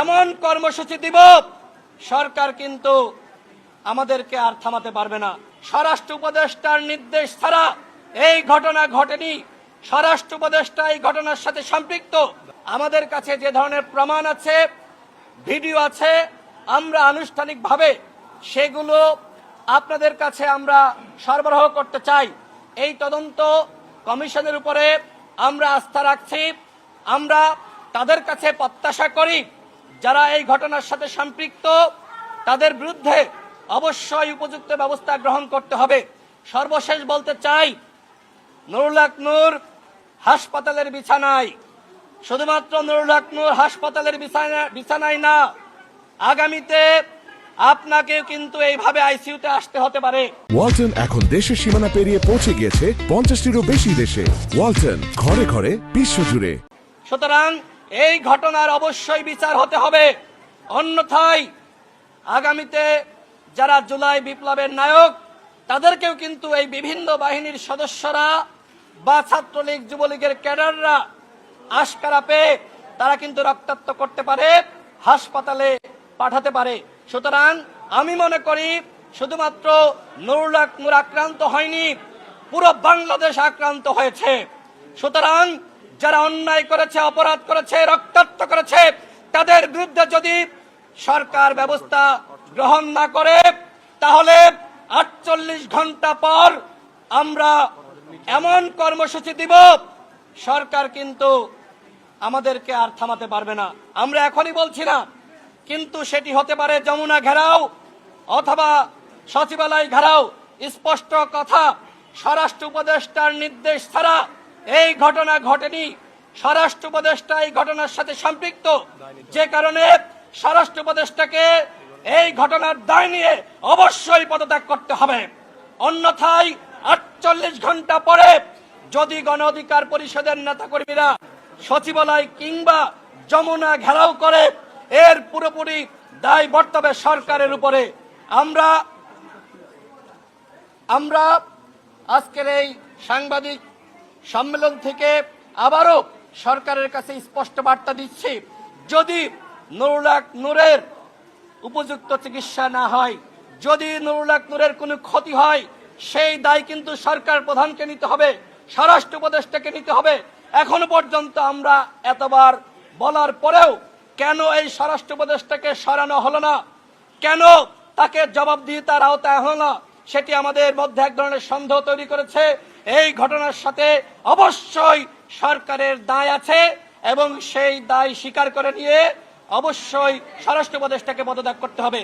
এমন কর্মসূচি দিব সরকার কিন্তু আমাদেরকে আর থামাতে পারবে না। স্বরাষ্ট্র উপদেষ্টার নির্দেশ ছাড়া এই ঘটনা ঘটেনি। স্বরাষ্ট্র উপদেষ্টা এই ঘটনার সাথে সম্পৃক্ত। আমাদের কাছে যে ধরনের প্রমাণ আছে, ভিডিও আছে, আমরা আনুষ্ঠানিকভাবে সেগুলো আপনাদের কাছে আমরা সরবরাহ করতে চাই। এই তদন্ত কমিশনের উপরে আমরা আস্থা রাখছি। আমরা তাদের কাছে প্রত্যাশা করি যারা এই ঘটনার সাথে সম্পৃক্ত তাদের বিরুদ্ধে অবশ্যই উপযুক্ত ব্যবস্থা গ্রহণ করতে হবে। সর্বশেষ বলতে চাই, নুরুল হক নূর হাসপাতালের বিছানায়, শুধুমাত্র নুরুল হক নূর হাসপাতালের বিছানায় না, আগামীতে আপনাকেও কিন্তু এইভাবে আইসিইউতে আসতে হতে পারে। ওয়ালটন এখন দেশের সীমানা পেরিয়ে পৌঁছে গিয়েছে 50টিরও বেশি দেশে। ওয়ালটন, ঘরে ঘরে বিশ্বজুড়ে। সুতরাং এই ঘটনার অবশ্যই বিচার হতে হবে, অন্যথায় আগামীতে যারা জুলাই বিপ্লবের নায়ক তাদেরকেও কিন্তু এই বিভিন্ন বাহিনীর সদস্যরা বা ছাত্রলীগ যুবলীগের ক্যাডাররা আশকারা পেয়ে তারা কিন্তু রক্তাক্ত করতে পারে, হাসপাতালে পাঠাতে পারে। সুতরাং আমি মনে করি শুধুমাত্র নুরুল হক নূর আক্রান্ত হয়নি, পুরো বাংলাদেশ আক্রান্ত হয়েছে। সুতরাং যারা অন্যায় করেছে, অপরাধ করেছে, রক্তাক্ত করেছে, তাদের বিরুদ্ধে যদি সরকার ব্যবস্থা গ্রহণ না করে তাহলে 48 ঘন্টা পর আমরা এমন কর্মসূচি দিব সরকার কিন্তু আমাদেরকে আর থামাতে পারবে না। আমরা এখনই বলছি না, কিন্তু সেটি হতে পারে যমুনা ঘেরাও অথবা সচিবালয় ঘেরাও। স্পষ্ট কথা, স্বরাষ্ট্র উপদেষ্টার নির্দেশ ছাড়া এই ঘটনা ঘটেনি। স্বরাষ্ট্র উপদেষ্টা এই ঘটনার সাথে সম্পৃক্ত, যে কারণে স্বরাষ্ট্র উপদেষ্টাকে এই ঘটনার দায় নিয়ে অবশ্যই পদত্যাগ করতে হবে। অন্যথায় 48 ঘন্টা পরে যদি গণ অধিকার পরিষদের নেতাকর্মীরা সচিবালয় কিংবা যমুনা ঘেরাও করে, এর পুরোপুরি দায় বর্তাবে সরকারের উপরে। আমরা আজকের এই সাংবাদিক সম্মেলন থেকে আবারও সরকারের কাছে স্পষ্ট বার্তা দিচ্ছি, যদি নুরুল হক নূরের উপযুক্ত চিকিৎসা না হয়, যদি নুরুল হক নূরের কোনো ক্ষতি হয়, সেই দায় কিন্তু সরকার প্রধানকে নিতে হবে, স্বরাষ্ট্র উপদেষ্টাকে নিতে হবে। এখনো পর্যন্ত আমরা এতবার বলার পরেও কেন এই স্বরাষ্ট্র উপদেষ্টাকে সরানো হলো না, কেন তাকে জবাবদিহিতার আওতায় হলো না, সেটি আমাদের মধ্যে এক ধরনের সন্দেহ তৈরি করেছে। এই ঘটনার সাথে অবশ্যই সরকারের দায় আছে এবং সেই দায় স্বীকার করে নিয়ে অবশ্যই স্বরাষ্ট্র উপদেষ্টাকে পদত্যাগ করতে হবে।